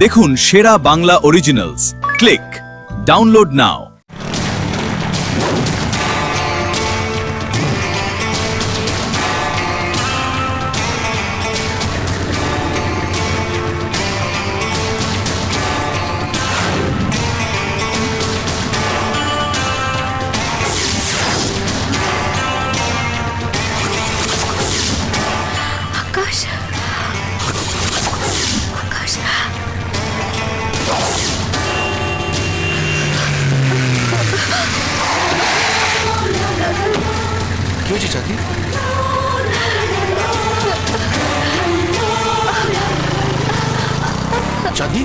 দেখুন সেরা Bangla originals. Click download নাও। আকাশ, আকাশ, কি হয়েছে চাঁদনি? চাঁদনি,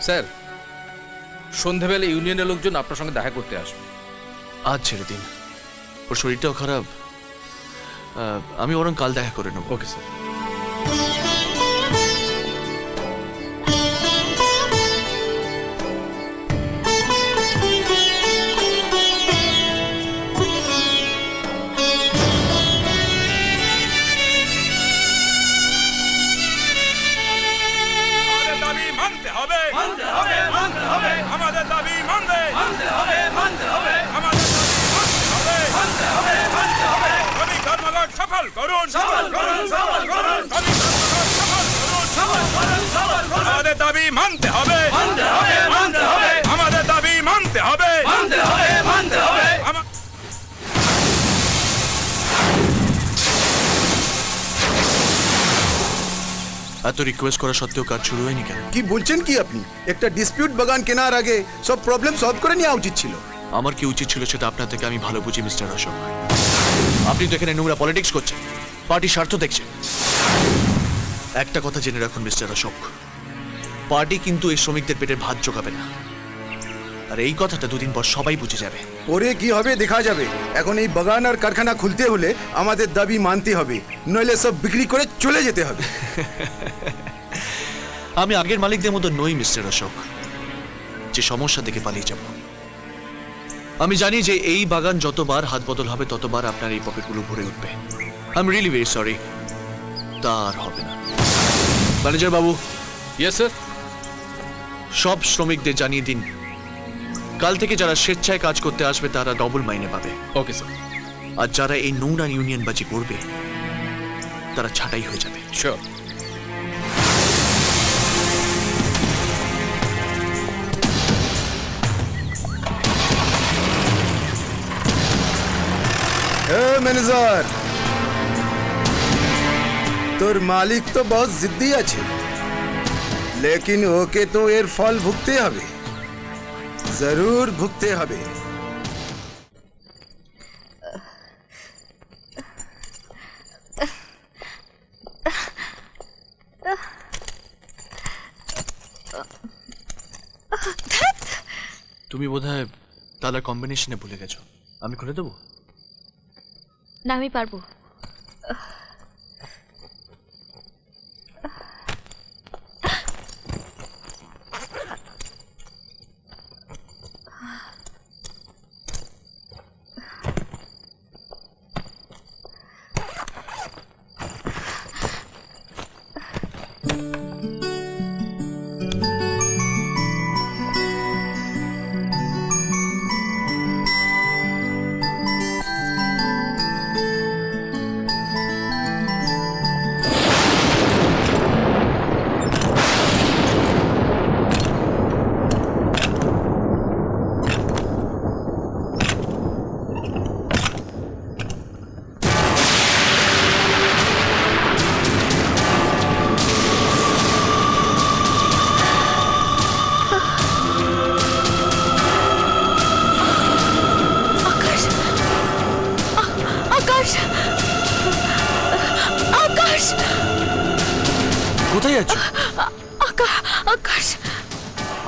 স্যার, সন্ধেবেলা ইউনিয়নের লোকজন আপনার সঙ্গে দেখা করতে আসবে। আজ ছেড়ে দিন, ওর শরীরটাও খারাপ। আমি বরং কাল দেখা করে নেব। Okay sir. আমাদের দাবি মানতে হবে দাবি ধর্মঘট সফল করুন আমাদের দাবি মানতে হবে আমাদের দাবি মানতে হবে এত রিকোয়েস্ট করা সত্ত্বেও কাজ শুরু হয়নি কেন? কি বলছেন কি আপনি? একটা ডিসপিউট বাগান কেনার আগে সব প্রবলেম সলভ করে নেওয়া উচিত ছিল। আমার কি উচিত ছিল সেটা আপনার থেকে আমি ভালো বুঝি মিস্টার অশোক। আপনি তো এখানে নোংরা পলিটিক্স করছেন, পার্টির স্বার্থ দেখছেন। একটা কথা জেনে রাখুন মিস্টার অশোক, পার্টি কিন্তু এই শ্রমিকদের পেটের ভাত জোগাবে না। আর এই কথাটা দুদিন পর সবাই বুঝে যাবে। পরে কি হবে দেখা যাবে। এখন এই বাগান আর কারখানা খুলতে হলে আমাদের দাবি মানতে হবে, নইলে সব বিক্রি করে চলে যেতে হবে। আমি আগের মালিকদের মতো নই মিস্টার অশোক, যে সমস্যা দেখে পালিয়ে যাব। আমি জানি যে এই বাগান যতবার হাত বদল হবে ততবার আপনার এই পকেটগুলো ভরে উঠবে। I am really very sorry. তার হবে না। ম্যানেজার বাবু। Yes sir. সব শ্রমিকদের জানিয়ে দিন কাল থেকে যারা স্বেচ্ছায় কাজ করতে আসবে তারা ডবল মাইনে পাবে। Okay sir. আর যারা এই নোংরা ইউনিয়নবাজি করবে তারা ছাঁটাই হয়ে যাবে। শিওর। ম্যানেজার, তোর মালিক তো বহুত জিদ্দি আছে, লেকিন ওকে তো এর ফল ভুগতে হবে, জরুর ভুগতে হবে। তুমি বোধহয় তালার কম্বিনেশনে ভুলে গেছো। আমি খুলে দেবো? না আমি পারবো। কোথায় যাচ্ছ? আকাশ।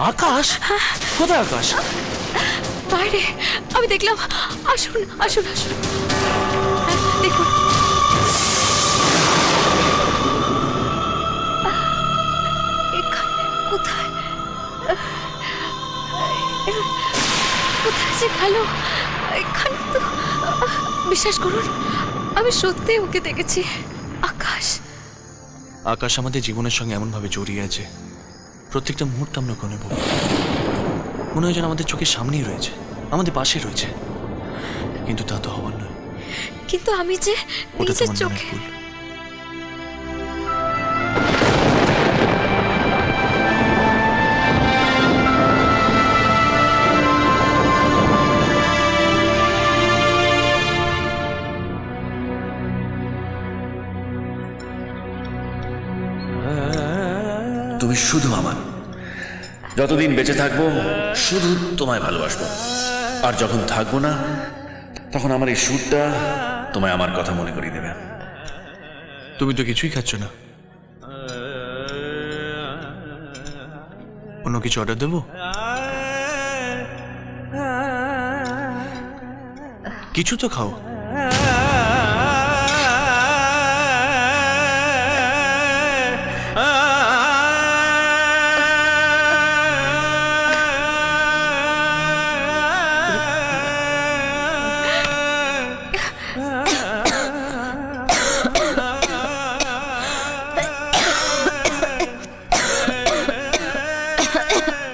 আকাশ? কোথায় আকাশ? বাইরে আমি দেখলাম। আসুন আসুন আসুন, দেখুন। কোথায় কোথায় যে গেল? এখানে তো বিশ্বাস করুন, আমি সত্যি ওকে দেখেছি। আকাশ। আকাশ আমাদের জীবনের সঙ্গে এমনভাবে জড়িয়ে আছে, প্রত্যেকটা মুহূর্ত আমরা কোনে নেব, মনে হয় যেন আমাদের চোখের সামনেই রয়েছে, আমাদের পাশে রয়েছে, কিন্তু তা তো হবার নয়। কিন্তু আমি যে ওটা নিজের তোমার মনের চোখে ভুল। তুমি শুধু আমার, যতদিন বেঁচে থাকবো শুধু তোমায় ভালোবাসবো, আর যখন থাকবো না তখন আমার এই সুরটা তোমায় আমার কথা মনে করিয়ে দেবে। তুমি তো কিছুই খাচ্ছ না, অন্য কিছু অর্ডার দেবো? কিছু তো খাও।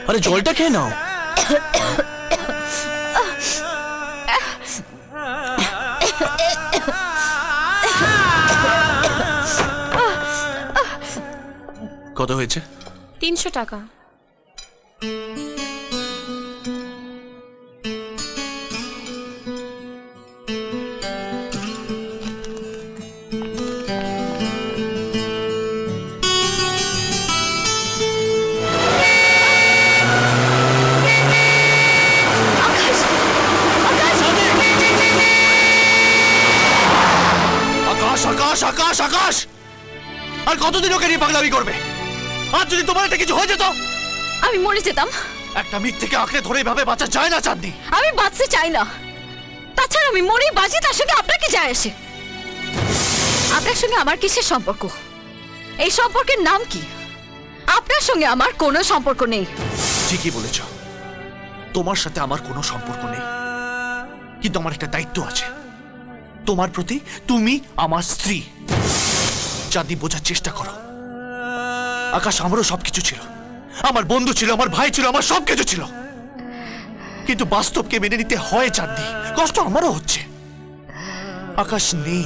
আরে জলটা খেয়ে নাও। কত হয়েছে? 300 টাকা। আকাশ আকাশ আকাশ আকাশ, আর কতদিন ওকে নিয়ে পাগলামি করবে? আর যদি তোমার একটা কিছু হয়ে যেত? আমি মরে যেতাম। একটা মিথ্যেকে আঁকড়ে ধরে এভাবে বাঁচা যায় না চাঁদনি। আমি বাঁচতে চাই না, তাছাড়া আমি মরেই বাঁচি, তার সঙ্গে আপনার কি যায় আসে? আপনার সঙ্গে আমার কিসের সম্পর্ক? এই সম্পর্কের নাম কি? আপনার সঙ্গে আমার কোনো সম্পর্ক নেই। ঠিকই বলেছ, তোমার সাথে আমার কোনো সম্পর্ক নেই, কিন্তু আমার একটা দায়িত্ব আছে তোমার প্রতি। তুমি আমার স্ত্রী। চাঁদনি, বোঝার চেষ্টা করো। আকাশ আমারও সবকিছু ছিল, আমার বন্ধু ছিল, আমার ভাই ছিল, আমার সবকিছু ছিল, কিন্তু বাস্তবকে মেনে নিতে হয় চাঁদনি। কষ্ট আমারও হচ্ছে। আকাশ নেই,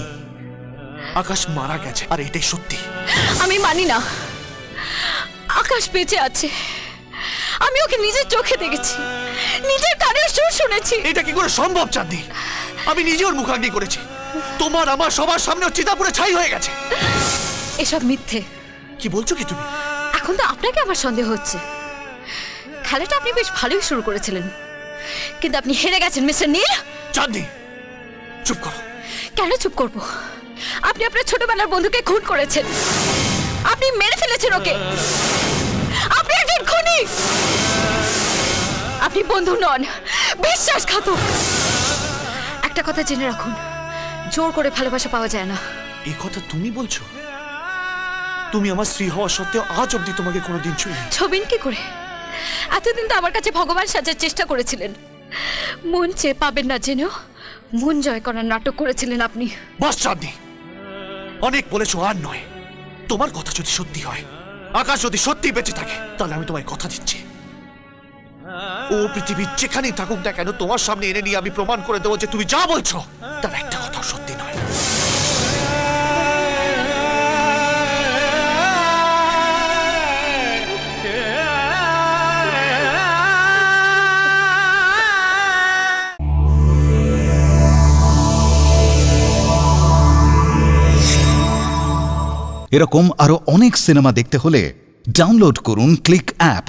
আকাশ মারা গেছে, আর এটাই সত্যি। আমি মানি না, আকাশ বেঁচে আছে। আমি ওকে নিজের চোখে দেখেছি, নিজের কানের সুর শুনেছি। এটা কি করে সম্ভব চাঁদনি? আমি নিজে ওর মুখাগ্নি করেছি, তোমার আমার সবার সামনে চিতাপুরে ছাই হয়ে গেছে। এসব মিথ্যে। কি বলছো কি তুমি? এখন তো আপনাকে আমার সন্দেহ হচ্ছে। খেলাটা আপনি বেশ ভালোই শুরু করেছিলেন, কিন্তু আপনি হেরে গেছেন মিস্টার নীল। চাঁদনি, চুপ করো। কেন চুপ করব? আপনি আপনার ছোটবেলার বন্ধুকে খুন করেছেন, আপনি মেরে ফেলেছেন ওকে। আপনি একজন খুনি, আপনি বন্ধু নন, বিশ্বাসঘাতক। একটা কথা জেনে রাখুন, জোর করে ভালোবাসা পাওয়া যায় না। এই কথা তুমি বলছো? তুমি আমার স্ত্রী হওয়া সত্ত্বেও আজ অব্দি তোমাকে কোনোদিন ছুঁইনি। ছবিন কি করে? এতদিন তো আমার কাছে ভগবান সাজার চেষ্টা করেছিলেন, মন চেয়ে পাবেন না জেনেও মন জয় করার নাটক করেছিলেন আপনি। বাস চাঁদনি, অনেক বলেছো, আর নয়। তোমার কথা যদি সত্যি হয়, আকাশ যদি সত্যি বেঁচে থাকে, তাহলে আমি তোমায় কথা দিচ্ছি, ও পৃথিবীর যেখানেই থাকুক না কেন, তোমার সামনে এনে নিয়ে আমি প্রমাণ করে দেবো যে তুমি যা বলছো তার একটা কথাও সত্যি নয়। এরকম আরো অনেক সিনেমা দেখতে হলে ডাউনলোড করুন ক্লিক অ্যাপ।